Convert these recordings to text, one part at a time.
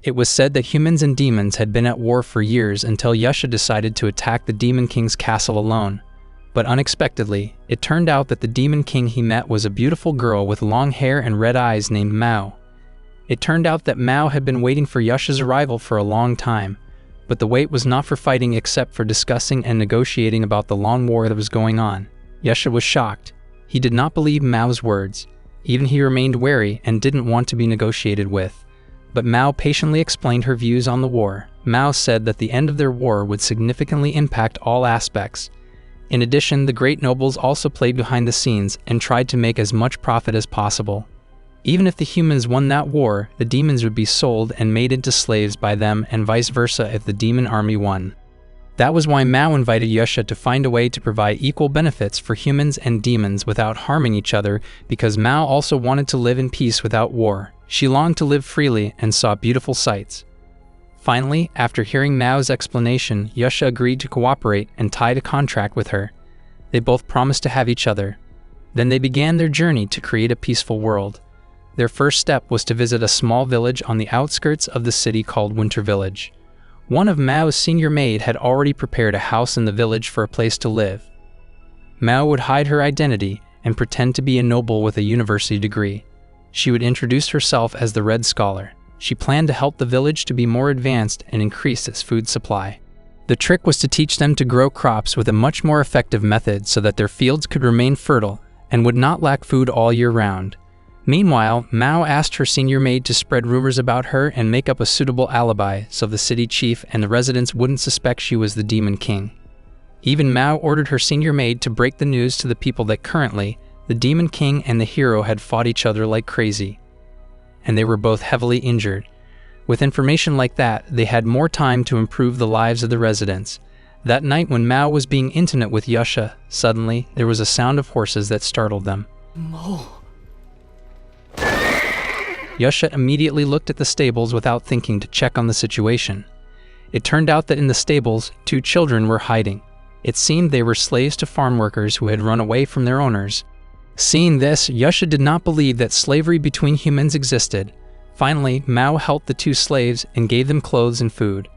It was said that humans and demons had been at war for years until Yuusha decided to attack the Demon King's castle alone. But unexpectedly, it turned out that the Demon King he met was a beautiful girl with long hair and red eyes named Mao. It turned out that Mao had been waiting for Yuusha's arrival for a long time, but the wait was not for fighting except for discussing and negotiating about the long war that was going on. Yuusha was shocked. He did not believe Mao's words. Even he remained wary and didn't want to be negotiated with. But Mao patiently explained her views on the war. Mao said that the end of their war would significantly impact all aspects. In addition, the great nobles also played behind the scenes and tried to make as much profit as possible. Even if the humans won that war, the demons would be sold and made into slaves by them and vice versa if the demon army won. That was why Mao invited Yuusha to find a way to provide equal benefits for humans and demons without harming each other, because Mao also wanted to live in peace without war. She longed to live freely and saw beautiful sights. Finally, after hearing Mao's explanation, Yuusha agreed to cooperate and tied a contract with her. They both promised to have each other. Then they began their journey to create a peaceful world. Their first step was to visit a small village on the outskirts of the city called Winter Village. One of Mao's senior maid had already prepared a house in the village for a place to live. Mao would hide her identity and pretend to be a noble with a university degree. She would introduce herself as the Red Scholar. She planned to help the village to be more advanced and increase its food supply. The trick was to teach them to grow crops with a much more effective method so that their fields could remain fertile and would not lack food all year round. Meanwhile, Mao asked her senior maid to spread rumors about her and make up a suitable alibi so the city chief and the residents wouldn't suspect she was the Demon King. Even Mao ordered her senior maid to break the news to the people that currently, the Demon King and the hero had fought each other like crazy. And they were both heavily injured. With information like that, they had more time to improve the lives of the residents. That night when Mao was being intimate with Yuusha, suddenly there was a sound of horses that startled them. Yuusha immediately looked at the stables without thinking to check on the situation. It turned out that in the stables, 2 children were hiding. It seemed they were slaves to farm workers who had run away from their owners. Seeing this, Yuusha did not believe that slavery between humans existed. Finally, Mao helped the 2 slaves and gave them clothes and food.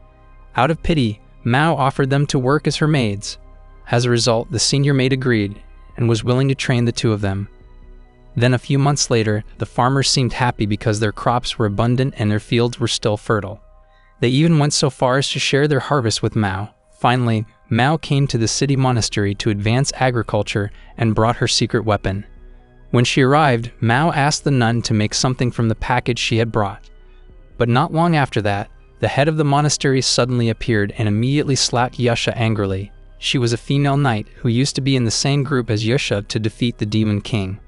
Out of pity, Mao offered them to work as her maids. As a result, the senior maid agreed and was willing to train the 2 of them. Then a few months later, the farmers seemed happy because their crops were abundant and their fields were still fertile. They even went so far as to share their harvest with Mao. Finally, Mao came to the city monastery to advance agriculture and brought her secret weapon. When she arrived, Mao asked the nun to make something from the package she had brought. But not long after that, the head of the monastery suddenly appeared and immediately slapped Yuusha angrily. She was a female knight who used to be in the same group as Yuusha to defeat the Demon King.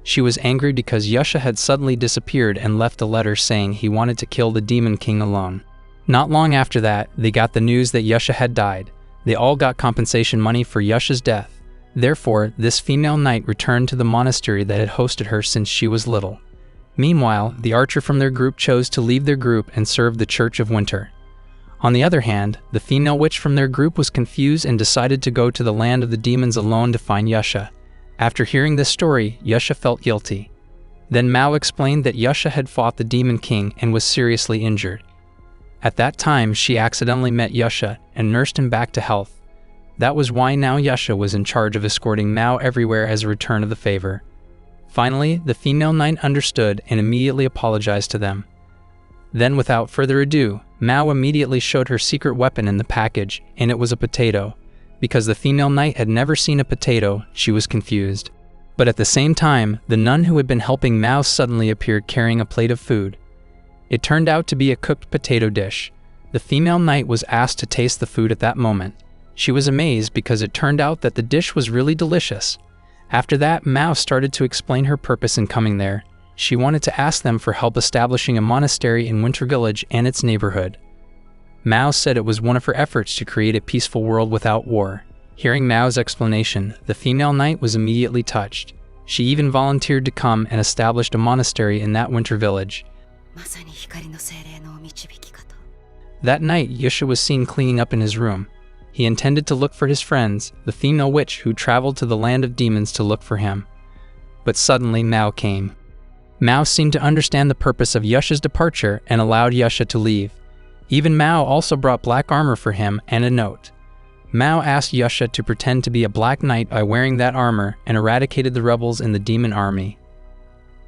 She was angry because Yuusha had suddenly disappeared and left a letter saying he wanted to kill the Demon King alone. Not long after that, they got the news that Yuusha had died. They all got compensation money for Yuusha's death. Therefore, this female knight returned to the monastery that had hosted her since she was little. Meanwhile, the archer from their group chose to leave their group and serve the Church of Winter. On the other hand, the female witch from their group was confused and decided to go to the land of the demons alone to find Yuusha. After hearing this story, Yuusha felt guilty. Then Mao explained that Yuusha had fought the Demon King and was seriously injured. At that time, she accidentally met Yuusha and nursed him back to health. That was why now Yuusha was in charge of escorting Mao everywhere as a return of the favor. Finally, the female knight understood and immediately apologized to them. Then, without further ado, Mao immediately showed her secret weapon in the package, and it was a potato. Because the female knight had never seen a potato, she was confused. But at the same time, the nun who had been helping Mao suddenly appeared carrying a plate of food. It turned out to be a cooked potato dish. The female knight was asked to taste the food at that moment. She was amazed because it turned out that the dish was really delicious. After that, Mao started to explain her purpose in coming there. She wanted to ask them for help establishing a monastery in Winter Village and its neighborhood. Mao said it was one of her efforts to create a peaceful world without war. Hearing Mao's explanation, the female knight was immediately touched. She even volunteered to come and established a monastery in that Winter Village. That night, Yuusha was seen cleaning up in his room. He intended to look for his friends, the female witch who traveled to the land of demons to look for him. But suddenly Mao came. Mao seemed to understand the purpose of Yuusha's departure and allowed Yuusha to leave. Even Mao also brought black armor for him and a note. Mao asked Yuusha to pretend to be a black knight by wearing that armor and eradicated the rebels in the demon army.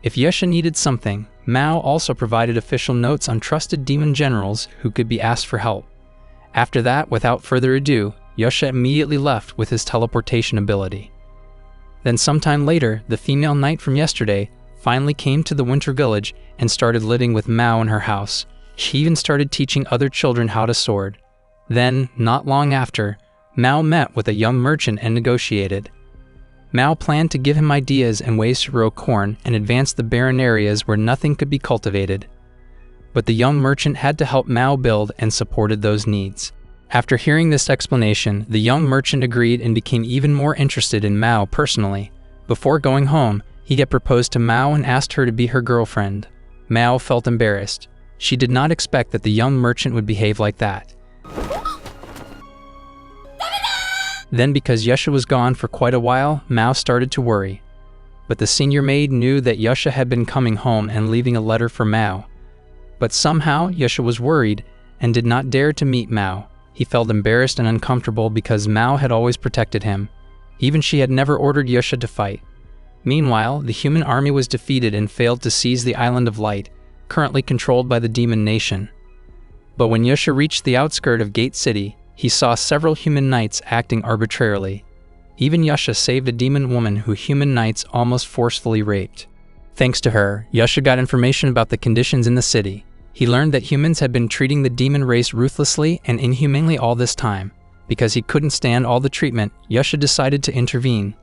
If Yuusha needed something, Mao also provided official notes on trusted demon generals who could be asked for help. After that, without further ado, Yuusha immediately left with his teleportation ability. Then sometime later, the female knight from yesterday finally came to the winter village and started living with Mao in her house. She even started teaching other children how to sword. Then, not long after, Mao met with a young merchant and negotiated. Mao planned to give him ideas and ways to grow corn and advance the barren areas where nothing could be cultivated. But the young merchant had to help Mao build and supported those needs. After hearing this explanation, the young merchant agreed and became even more interested in Mao personally. Before going home, he had proposed to Mao and asked her to be her girlfriend. Mao felt embarrassed. She did not expect that the young merchant would behave like that. Then, because Yuusha was gone for quite a while, Mao started to worry. But the senior maid knew that Yuusha had been coming home and leaving a letter for Mao. But somehow, Yuusha was worried and did not dare to meet Mao. He felt embarrassed and uncomfortable because Mao had always protected him. Even she had never ordered Yuusha to fight. Meanwhile, the human army was defeated and failed to seize the Island of Light, currently controlled by the demon nation. But when Yuusha reached the outskirt of Gate City, he saw several human knights acting arbitrarily. Even Yuusha saved a demon woman who human knights almost forcefully raped. Thanks to her, Yuusha got information about the conditions in the city. He learned that humans had been treating the demon race ruthlessly and inhumanely all this time. Because he couldn't stand all the treatment, Yuusha decided to intervene.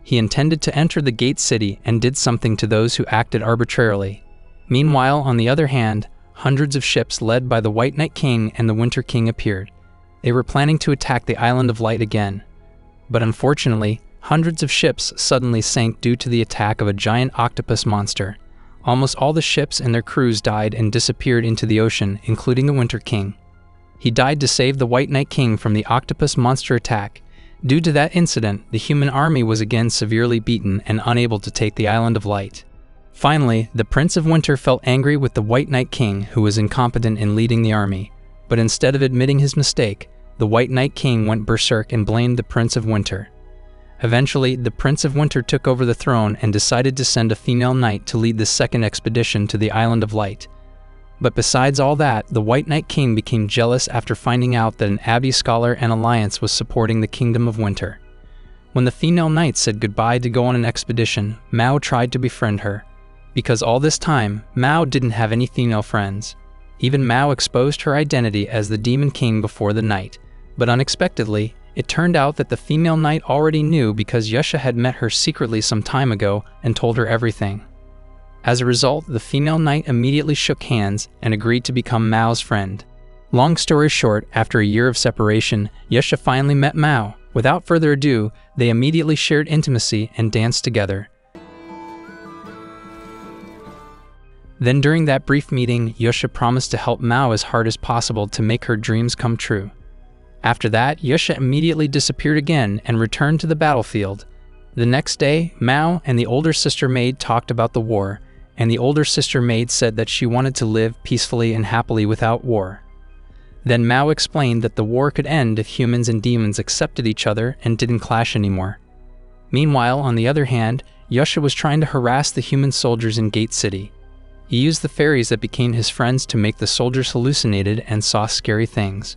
He intended to enter the Gate City and did something to those who acted arbitrarily. Meanwhile, on the other hand, hundreds of ships led by the White Knight King and the Winter King appeared. They were planning to attack the Island of Light again. But unfortunately, hundreds of ships suddenly sank due to the attack of a giant octopus monster. Almost all the ships and their crews died and disappeared into the ocean, including the Winter King. He died to save the White Knight King from the octopus monster attack. Due to that incident, the human army was again severely beaten and unable to take the Island of Light. Finally, the Prince of Winter felt angry with the White Knight King, who was incompetent in leading the army. But instead of admitting his mistake, the White Knight King went berserk and blamed the Prince of Winter. Eventually, the Prince of Winter took over the throne and decided to send a female knight to lead the second expedition to the Island of Light. But besides all that, the White Knight King became jealous after finding out that an Abbey scholar and alliance was supporting the Kingdom of Winter. When the female knight said goodbye to go on an expedition, Mao tried to befriend her. Because all this time, Mao didn't have any female friends. Even Mao exposed her identity as the Demon King before the night. But unexpectedly, it turned out that the female knight already knew because Yuusha had met her secretly some time ago and told her everything. As a result, the female knight immediately shook hands and agreed to become Mao's friend. Long story short, after a year of separation, Yuusha finally met Mao. Without further ado, they immediately shared intimacy and danced together. Then during that brief meeting, Yuusha promised to help Mao as hard as possible to make her dreams come true. After that, Yuusha immediately disappeared again and returned to the battlefield. The next day, Mao and the older sister maid talked about the war, and the older sister maid said that she wanted to live peacefully and happily without war. Then Mao explained that the war could end if humans and demons accepted each other and didn't clash anymore. Meanwhile, on the other hand, Yuusha was trying to harass the human soldiers in Gate City. He used the fairies that became his friends to make the soldiers hallucinated and saw scary things.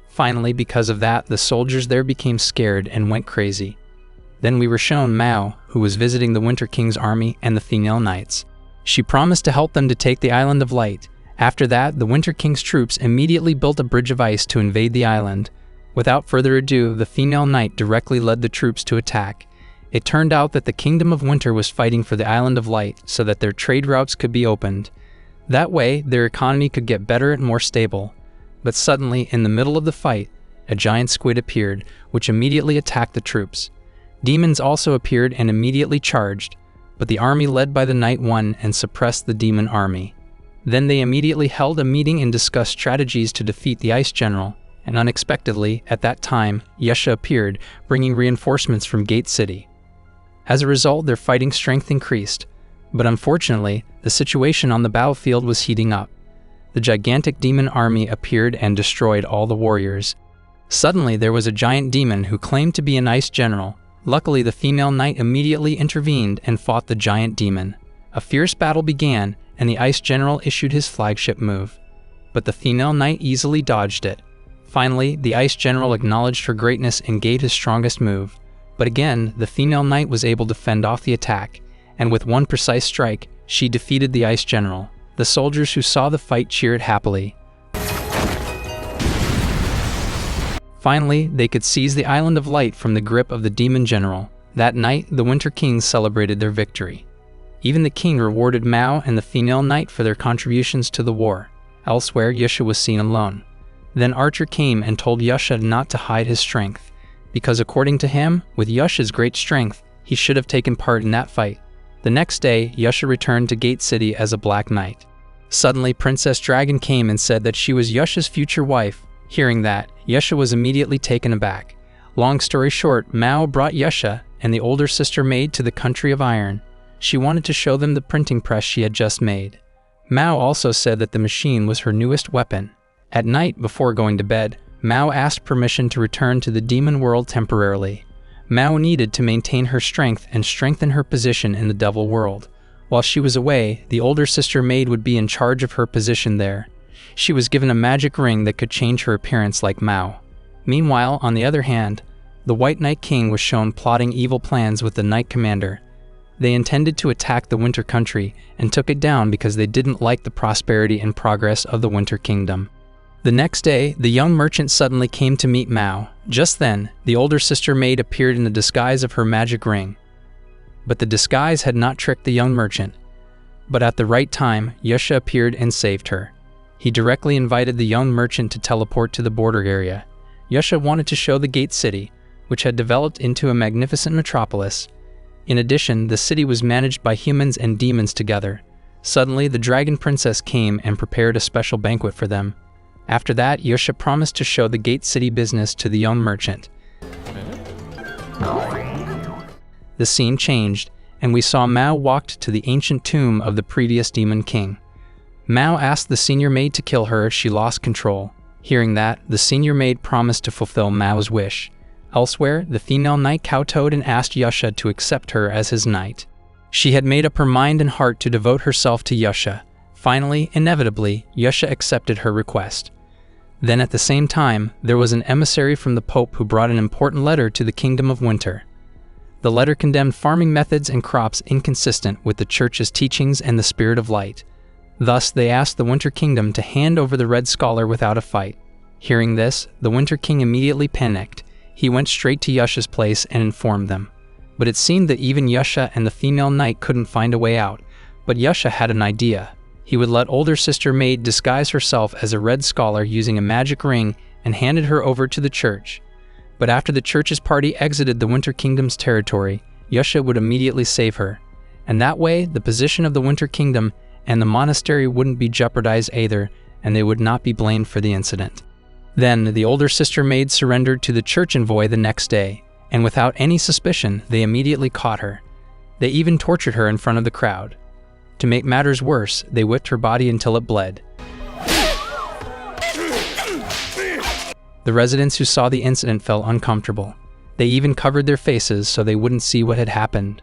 Finally, because of that, the soldiers there became scared and went crazy. Then we were shown Mao, who was visiting the Winter King's army and the female knights. She promised to help them to take the Island of Light. After that, the Winter King's troops immediately built a bridge of ice to invade the island. Without further ado, the female knight directly led the troops to attack. It turned out that the Kingdom of Winter was fighting for the Island of Light so that their trade routes could be opened. That way, their economy could get better and more stable. But suddenly, in the middle of the fight, a giant squid appeared, which immediately attacked the troops. Demons also appeared and immediately charged, but the army led by the knight won and suppressed the demon army. Then they immediately held a meeting and discussed strategies to defeat the Ice General, and unexpectedly, at that time, Yuusha appeared, bringing reinforcements from Gate City. As a result, their fighting strength increased, But unfortunately, the situation on the battlefield was heating up. The gigantic demon army appeared and destroyed all the warriors. Suddenly, there was a giant demon who claimed to be an ice general. Luckily, the female knight immediately intervened and fought the giant demon. A fierce battle began, and the ice general issued his flagship move. But the female knight easily dodged it. Finally, the ice general acknowledged her greatness and gave his strongest move. But again, the female knight was able to fend off the attack, and with one precise strike, she defeated the ice general. The soldiers who saw the fight cheered happily. Finally, they could seize the Island of Light from the grip of the demon general. That night, the Winter Kings celebrated their victory. Even the king rewarded Mao and the female knight for their contributions to the war. Elsewhere, Yuusha was seen alone. Then Archer came and told Yuusha not to hide his strength, because according to him, with Yuusha's great strength, he should have taken part in that fight. The next day, Yuusha returned to Gate City as a Black Knight. Suddenly, Princess Dragon came and said that she was Yuusha's future wife. Hearing that, Yuusha was immediately taken aback. Long story short, Mao brought Yuusha and the older sister maid to the country of iron. She wanted to show them the printing press she had just made. Mao also said that the machine was her newest weapon. At night, before going to bed, Mao asked permission to return to the demon world temporarily. Mao needed to maintain her strength and strengthen her position in the devil world. While she was away, the older sister maid would be in charge of her position there. She was given a magic ring that could change her appearance like Mao. Meanwhile, on the other hand, the White Knight King was shown plotting evil plans with the Knight Commander. They intended to attack the Winter Country and took it down because they didn't like the prosperity and progress of the Winter Kingdom. The next day, the young merchant suddenly came to meet Mao. Just then, the older sister maid appeared in the disguise of her magic ring. But the disguise had not tricked the young merchant. But at the right time, Yuusha appeared and saved her. He directly invited the young merchant to teleport to the border area. Yuusha wanted to show the Gate City, which had developed into a magnificent metropolis. In addition, the city was managed by humans and demons together. Suddenly, the Dragon Princess came and prepared a special banquet for them. After that, Yuusha promised to show the Gate City business to the young merchant. The scene changed, and we saw Mao walked to the ancient tomb of the previous demon king. Mao asked the senior maid to kill her if she lost control. Hearing that, the senior maid promised to fulfill Mao's wish. Elsewhere, the female knight kowtowed and asked Yuusha to accept her as his knight. She had made up her mind and heart to devote herself to Yuusha. Finally, inevitably, Yuusha accepted her request. Then at the same time, there was an emissary from the Pope who brought an important letter to the Kingdom of Winter. The letter condemned farming methods and crops inconsistent with the Church's teachings and the Spirit of Light. Thus, they asked the Winter Kingdom to hand over the Red Scholar without a fight. Hearing this, the Winter King immediately panicked. He went straight to Yuusha's place and informed them. But it seemed that even Yuusha and the female knight couldn't find a way out. But Yuusha had an idea. He would let older sister maid disguise herself as a Red Scholar using a magic ring and handed her over to the Church. But after the Church's party exited the Winter Kingdom's territory, Yuusha would immediately save her. And that way, the position of the Winter Kingdom and the monastery wouldn't be jeopardized either, and they would not be blamed for the incident. Then, the older sister maid surrendered to the Church envoy the next day, and without any suspicion, they immediately caught her. They even tortured her in front of the crowd. To make matters worse, they whipped her body until it bled. The residents who saw the incident felt uncomfortable. They even covered their faces so they wouldn't see what had happened.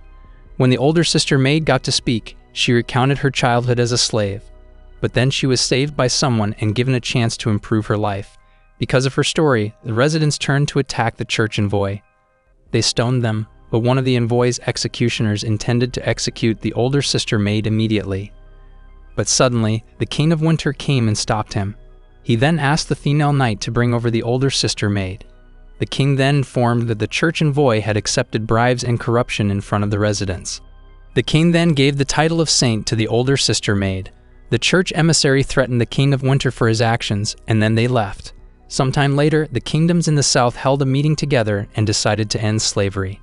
When the older sister maid got to speak, she recounted her childhood as a slave. But then she was saved by someone and given a chance to improve her life. Because of her story, the residents turned to attack the Church envoy. They stoned them, but one of the envoy's executioners intended to execute the older sister maid immediately. But suddenly, the King of Winter came and stopped him. He then asked the female knight to bring over the older sister maid. The king then informed that the Church envoy had accepted bribes and corruption in front of the residents. The king then gave the title of saint to the older sister maid. The Church emissary threatened the King of Winter for his actions, and then they left. Sometime later, the kingdoms in the south held a meeting together and decided to end slavery.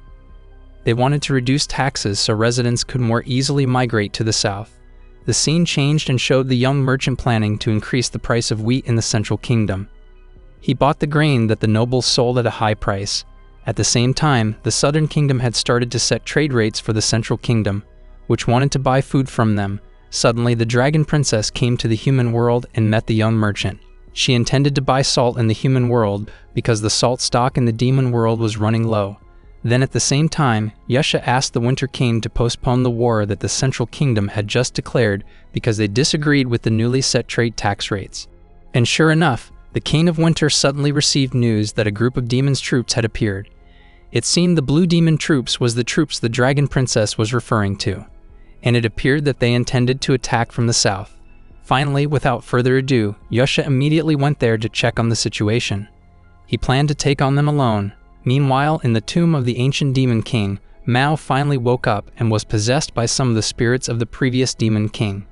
They wanted to reduce taxes so residents could more easily migrate to the south. The scene changed and showed the young merchant planning to increase the price of wheat in the central kingdom. He bought the grain that the nobles sold at a high price. At the same time, the southern kingdom had started to set trade rates for the central kingdom, which wanted to buy food from them. Suddenly, the dragon princess came to the human world and met the young merchant. She intended to buy salt in the human world because the salt stock in the demon world was running low. Then at the same time, Yuusha asked the Winter King to postpone the war that the Central Kingdom had just declared because they disagreed with the newly set trade tax rates. And sure enough, the King of Winter suddenly received news that a group of demons' troops had appeared. It seemed the blue demon troops was the troops the dragon princess was referring to, and it appeared that they intended to attack from the south. Finally, without further ado, Yuusha immediately went there to check on the situation. He planned to take on them alone. Meanwhile, in the tomb of the ancient demon king, Mao finally woke up and was possessed by some of the spirits of the previous demon king.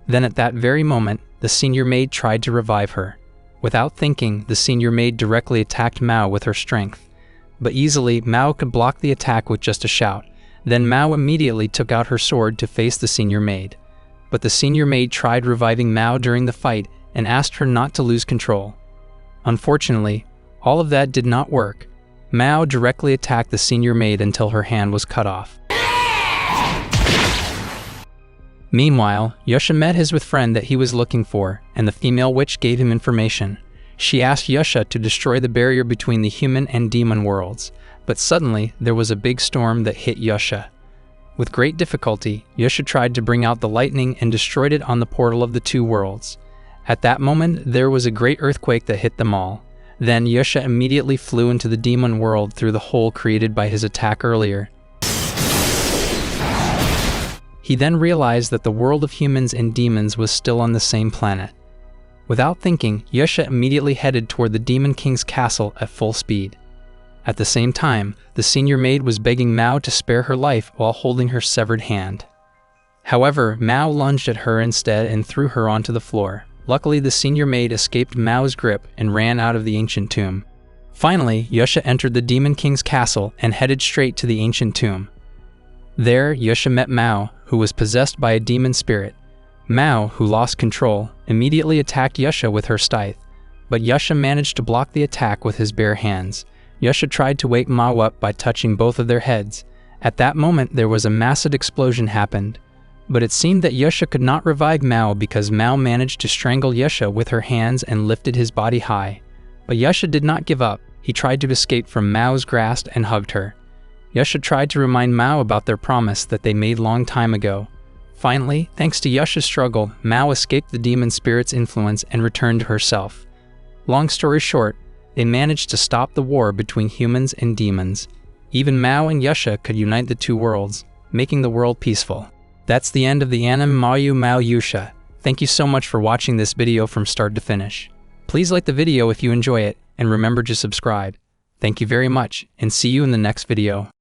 Then at that very moment, the senior maid tried to revive her. Without thinking, the senior maid directly attacked Mao with her strength. But easily, Mao could block the attack with just a shout. Then Mao immediately took out her sword to face the senior maid. But the senior maid tried reviving Mao during the fight and asked her not to lose control. Unfortunately, all of that did not work. Mao directly attacked the senior maid until her hand was cut off. Meanwhile, Yuusha met his friend that he was looking for, and the female witch gave him information. She asked Yuusha to destroy the barrier between the human and demon worlds, but suddenly there was a big storm that hit Yuusha. With great difficulty, Yuusha tried to bring out the lightning and destroyed it on the portal of the two worlds. At that moment, there was a great earthquake that hit them all. Then Yuusha immediately flew into the demon world through the hole created by his attack earlier. He then realized that the world of humans and demons was still on the same planet. Without thinking, Yuusha immediately headed toward the Demon King's castle at full speed. At the same time, the senior maid was begging Mao to spare her life while holding her severed hand. However, Mao lunged at her instead and threw her onto the floor. Luckily, the senior maid escaped Mao's grip and ran out of the ancient tomb. Finally, Yuusha entered the Demon King's castle and headed straight to the ancient tomb. There, Yuusha met Mao, who was possessed by a demon spirit. Mao, who lost control, immediately attacked Yuusha with her scythe, but Yuusha managed to block the attack with his bare hands. Yuusha tried to wake Mao up by touching both of their heads. At that moment, there was a massive explosion happened. But it seemed that Yuusha could not revive Mao because Mao managed to strangle Yuusha with her hands and lifted his body high. But Yuusha did not give up. He tried to escape from Mao's grasp and hugged her. Yuusha tried to remind Mao about their promise that they made long time ago. Finally, thanks to Yuusha's struggle, Mao escaped the demon spirit's influence and returned to herself. Long story short, they managed to stop the war between humans and demons. Even Mao and Yuusha could unite the two worlds, making the world peaceful. That's the end of the anime Maouyuu. Thank you so much for watching this video from start to finish. Please like the video if you enjoy it, and remember to subscribe. Thank you very much, and see you in the next video.